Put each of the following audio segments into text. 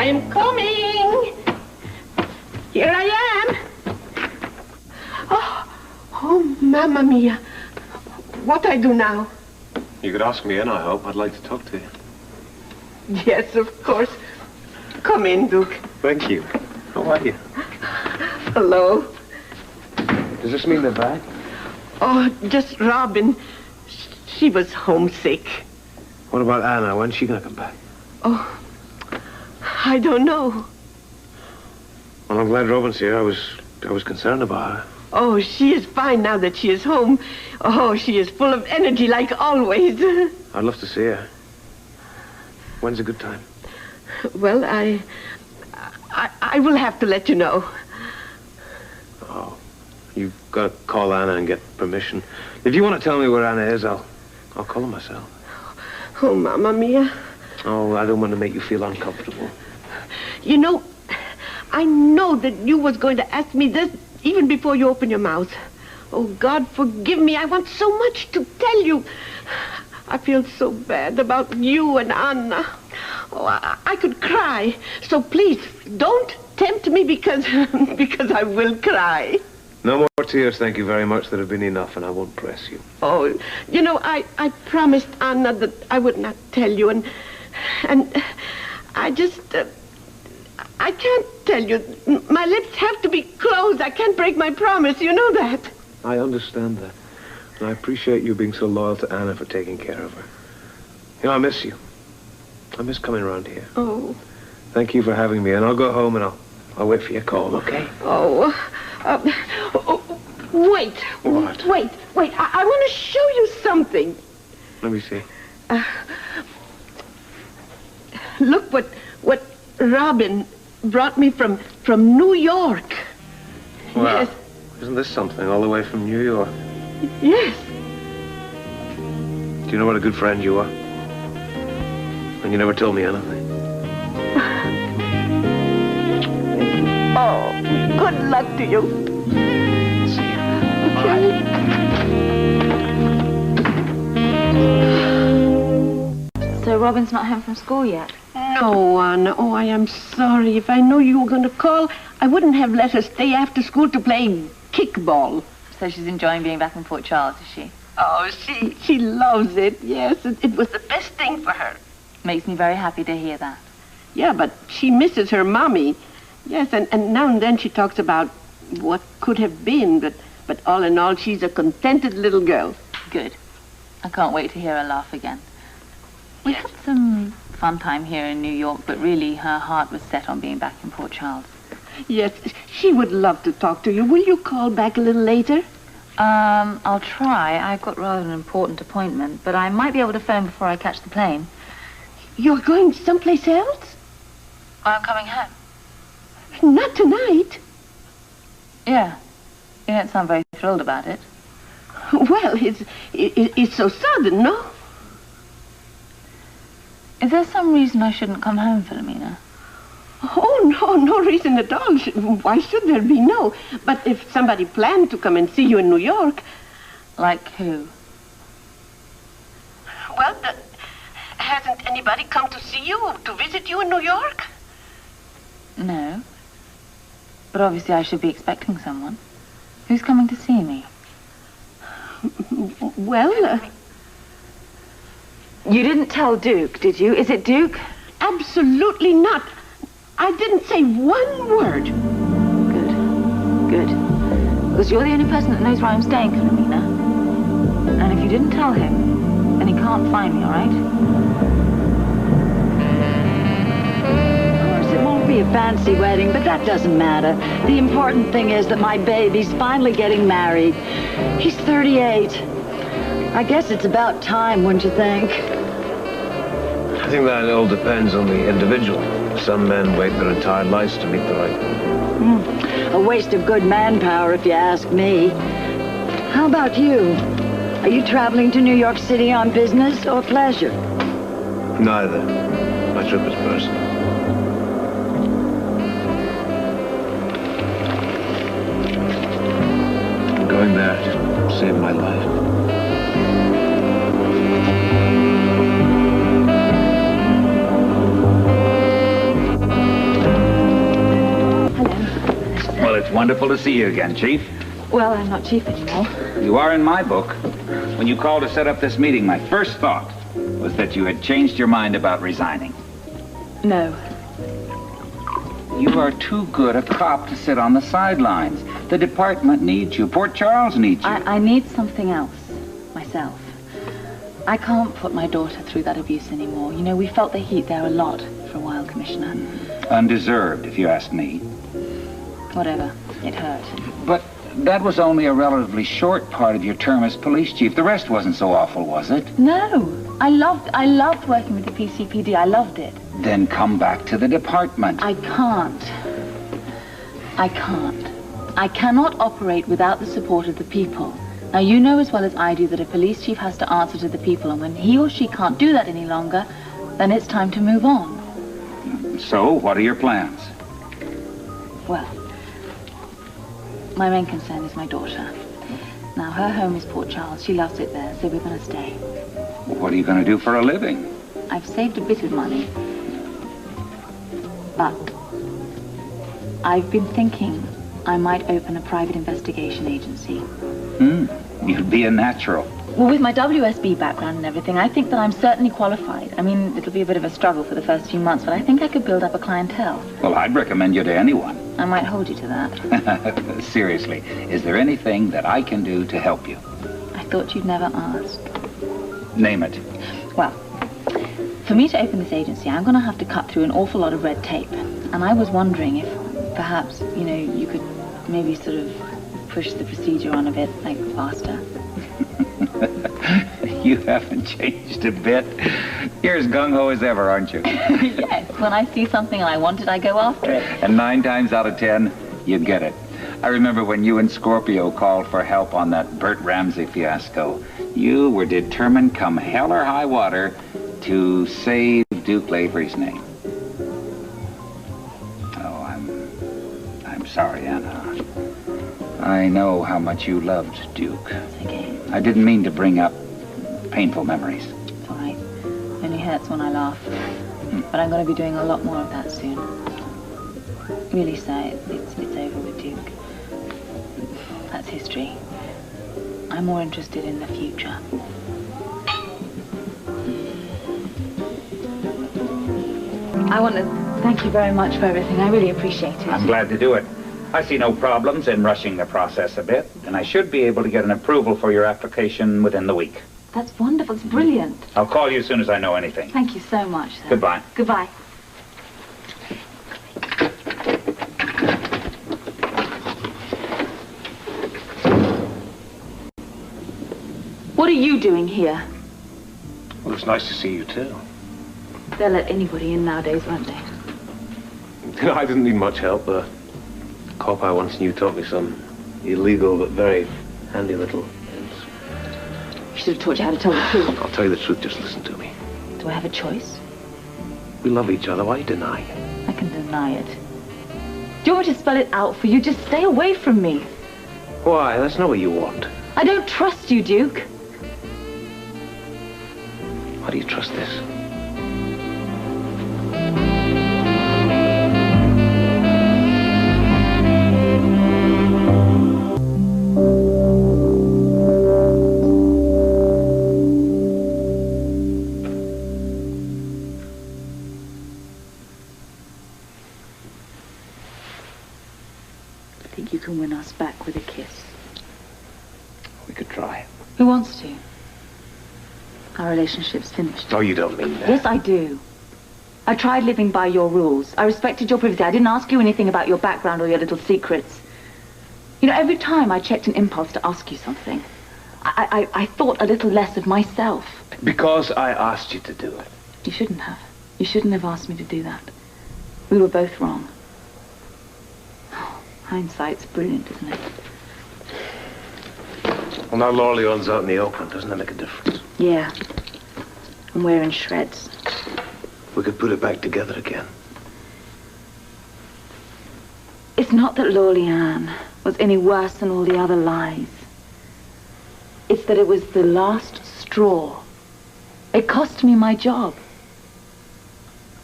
I'm coming. Here I am. Oh, Mamma Mia. What I do now? You could ask me in, I hope. I'd like to talk to you. Yes, of course. Come in, Duke. Thank you. How are you? Hello. Does this mean they're back? Oh, just Robin. She was homesick. What about Anna? When's she gonna come back? Oh, I don't know. Well, I'm glad Robin's here. I was concerned about her. Oh, she is fine now that she is home. Oh, she is full of energy like always. I'd love to see her. When's a good time? Well, I will have to let you know. Oh, you've got to call Anna and get permission. If you want to tell me where Anna is, I'll call her myself. Oh, Mamma Mia. Oh, I don't want to make you feel uncomfortable. You know, I know that you was going to ask me this even before you open your mouth. Oh, God, forgive me. I want so much to tell you. I feel so bad about you and Anna. Oh, I could cry. So please, don't tempt me because I will cry. No more tears, thank you very much. There have been enough, and I won't press you. Oh, you know, I promised Anna that I would not tell you, and I just... I can't tell you. My lips have to be closed. I can't break my promise. You know that. I understand that. And I appreciate you being so loyal to Anna for taking care of her. You know, I miss you. I miss coming around here. Oh. Thank you for having me, and I'll go home and I'll wait for your call, okay? Oh. Wait. What? Wait. I want to show you something. Let me see. Look what Robin brought me from New York. Wow. Yes. Isn't this something, all the way from New York? Yes. Do you know what a good friend you are? And you never told me anything. Oh, good luck to you. See you. Okay. So Robin's not home from school yet? No, Anna. Oh, I am sorry. If I knew you were going to call, I wouldn't have let her stay after school to play kickball. So she's enjoying being back in Port Charles, is she? Oh, she loves it. Yes, it was the best thing for her. Makes me very happy to hear that. Yeah, but she misses her mommy. Yes, and now and then she talks about what could have been, but all in all, she's a contented little girl. Good. I can't wait to hear her laugh again. We had some fun time here in New York, but really her heart was set on being back in Port Charles. Yes, she would love to talk to you. Will you call back a little later? I'll try. I've got rather an important appointment, but I might be able to phone before I catch the plane. You're going someplace else? I'm coming home. Not tonight. Yeah. You don't sound very thrilled about it. Well, it's so sudden, no? Is there some reason I shouldn't come home, Philomena? Oh, no reason at all. Why should there be? No. But if somebody planned to come and see you in New York... Like who? Well, hasn't anybody come to see you, to visit you in New York? No. But obviously I should be expecting someone. Who's coming to see me? Well... You didn't tell Duke, did you? Is it Duke? Absolutely not. I didn't say one word. Good. Because you're the only person that knows where I'm staying, Philomena. And if you didn't tell him, then he can't find me, all right? Of course, it won't be a fancy wedding, but that doesn't matter. The important thing is that my baby's finally getting married. He's 38. I guess it's about time, wouldn't you think? I think that all depends on the individual. Some men wait their entire lives to meet the right woman. A waste of good manpower, if you ask me. How about you? Are you traveling to New York City on business or pleasure? Neither. My trip is personal. I'm going there to save my life. Wonderful to see you again, Chief. Well, I'm not chief anymore. You are in my book. When you called to set up this meeting, my first thought was that you had changed your mind about resigning. No. You are too good a cop to sit on the sidelines. The department needs you. Port Charles needs you. I need something else. Myself. I can't put my daughter through that abuse anymore. You know, we felt the heat there a lot for a while, Commissioner. Undeserved, if you ask me. Whatever. It hurt. But that was only a relatively short part of your term as police chief. The rest wasn't so awful, was it? No. I loved working with the PCPD. I loved it. Then come back to the department. I can't. I cannot operate without the support of the people. Now, you know as well as I do that a police chief has to answer to the people, and when he or she can't do that any longer, then it's time to move on. So, what are your plans? Well, my main concern is my daughter. Now, her home is Port Charles. She loves it there, so we're going to stay. What are you going to do for a living? I've saved a bit of money, but I've been thinking I might open a private investigation agency. You'd be a natural. Well, with my WSB background and everything, I think that I'm certainly qualified. I mean, it'll be a bit of a struggle for the first few months, but I think I could build up a clientele. Well, I'd recommend you to anyone. I might hold you to that. Seriously, is there anything that I can do to help you? I thought you'd never ask. Name it. Well, for me to open this agency, I'm going to have to cut through an awful lot of red tape. And I was wondering if perhaps, you know, you could maybe sort of push the procedure on a bit, like, faster. You haven't changed a bit. You're as gung-ho as ever, aren't you? Yes, when I see something and I want it, I go after it. And 9 times out of 10, you get it. I remember when you and Scorpio called for help on that Bert Ramsey fiasco. You were determined, come hell or high water, to save Duke Lavery's name. Oh, I'm sorry, Anna. I know how much you loved Duke. It's okay. I didn't mean to bring up painful memories. It's all right. It only hurts when I laugh. But I'm going to be doing a lot more of that soon. Really, sir, it's over with Duke. That's history. I'm more interested in the future. I want to thank you very much for everything. I really appreciate it. I'm glad to do it. I see no problems in rushing the process a bit, and I should be able to get an approval for your application within the week. That's wonderful. It's brilliant. I'll call you as soon as I know anything. Thank you so much, sir. Goodbye. Goodbye. What are you doing here? Well, it's nice to see you, too. They'll let anybody in nowadays, won't they? I didn't need much help. The cop I once knew taught me some illegal but very handy little hints. You should have taught you how to tell the truth. I'll tell you the truth, just listen to me. Do I have a choice? We love each other. Why deny it? I can deny it. Do you want me to spell it out for you? Just stay away from me. Why? That's not what you want. I don't trust you, Duke. Why do you trust this? I think you can win us back with a kiss. We could try. Who wants to? Our relationship's finished. Oh, you don't mean that. Yes, I do. I tried living by your rules. I respected your privacy. I didn't ask you anything about your background or your little secrets. You know, every time I checked an impulse to ask you something, I thought a little less of myself. Because I asked you to do it. You shouldn't have. You shouldn't have asked me to do that. We were both wrong. Oh, hindsight's brilliant, isn't it? Well, now Laura Leon's out in the open. Doesn't that make a difference? Yeah. And we're in shreds. We could put it back together again. It's not that Lorleanne was any worse than all the other lies. It's that it was the last straw. It cost me my job.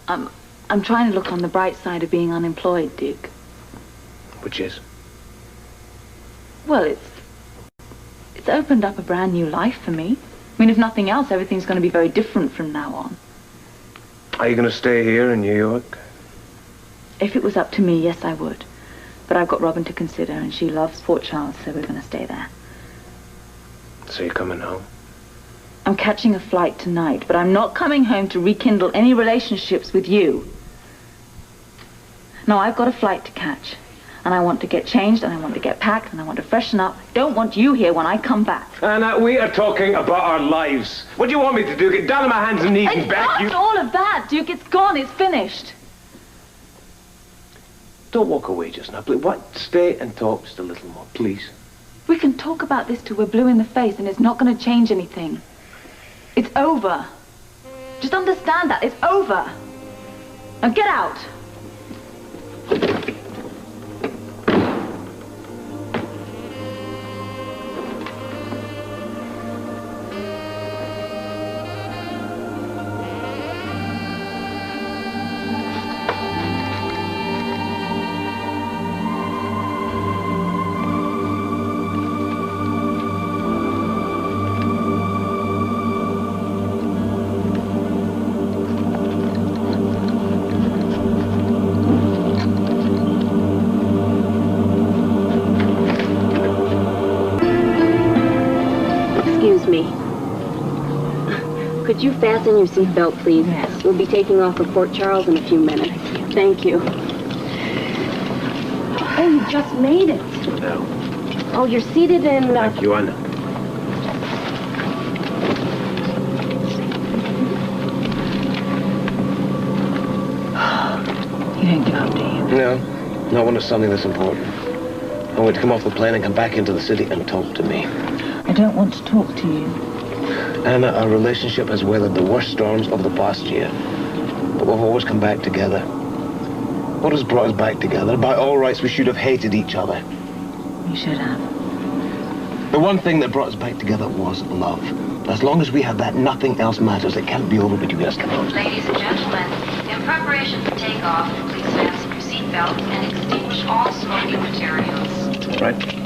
I'm trying to look on the bright side of being unemployed, Duke. Which is? Well, it's opened up a brand new life for me. I mean, if nothing else, everything's going to be very different from now on. Are you going to stay here in New York? If it was up to me, yes, I would. But I've got Robin to consider, and she loves Port Charles, so we're going to stay there. So you're coming home? I'm catching a flight tonight, but I'm not coming home to rekindle any relationships with you. No, I've got a flight to catch. And I want to get changed, and I want to get packed, and I want to freshen up. I don't want you here when I come back. Anna, we are talking about our lives. What do you want me to do? Get down on my hands and knees and beg you? It's not all of that, Duke. It's gone. It's finished. Don't walk away just now, please. What? Stay and talk just a little more, please. We can talk about this till we're blue in the face, and it's not going to change anything. It's over. Just understand that. It's over. Now get out. Could you fasten your seatbelt, please? Yes. We'll be taking off for Port Charles in a few minutes. Thank you. Oh, you just made it. No. Oh, you're seated in... Thank you, Anna. You don't give up, do you? No. Not when it's something that's important. I want to come off the plane and come back into the city and talk to me. I don't want to talk to you. Anna, our relationship has weathered the worst storms of the past year. But we've always come back together. What has brought us back together? By all rights, we should have hated each other. You should have. The one thing that brought us back together was love. As long as we have that, nothing else matters. It can't be over between us. Come on. Ladies and gentlemen, in preparation for takeoff, please fasten your seatbelts and extinguish all smoking materials. Right.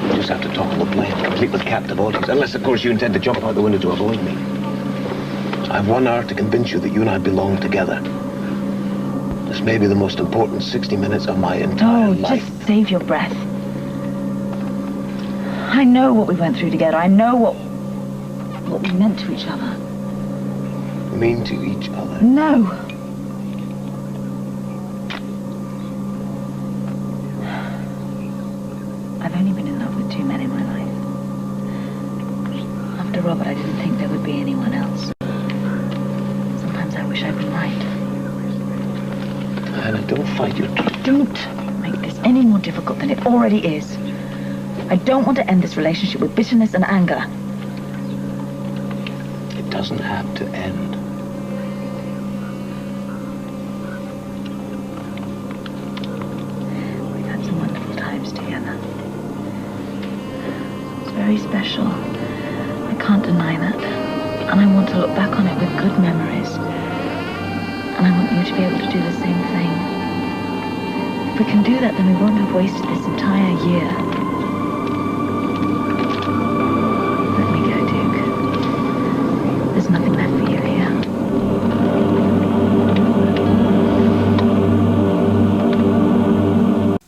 We just have to talk on the plane, complete with captive audience. Unless, of course, you intend to jump out the window to avoid me. I have 1 hour to convince you that you and I belong together. This may be the most important 60 minutes of my entire life. Just save your breath. I know what we went through together. I know what we meant to each other. Mean to each other? No. I've only been in love with 2 men in my life. After Robert, I didn't think there would be anyone else. Sometimes I wish I'd been right. Anna, don't fight your dream. Don't make this any more difficult than it already is. I don't want to end this relationship with bitterness and anger. It doesn't have to end. We've had some wonderful times together. It's very special. I can't deny that. And I want to look back on it with good memories. And I want you to be able to do the same thing. If we can do that, then we won't have wasted this entire year.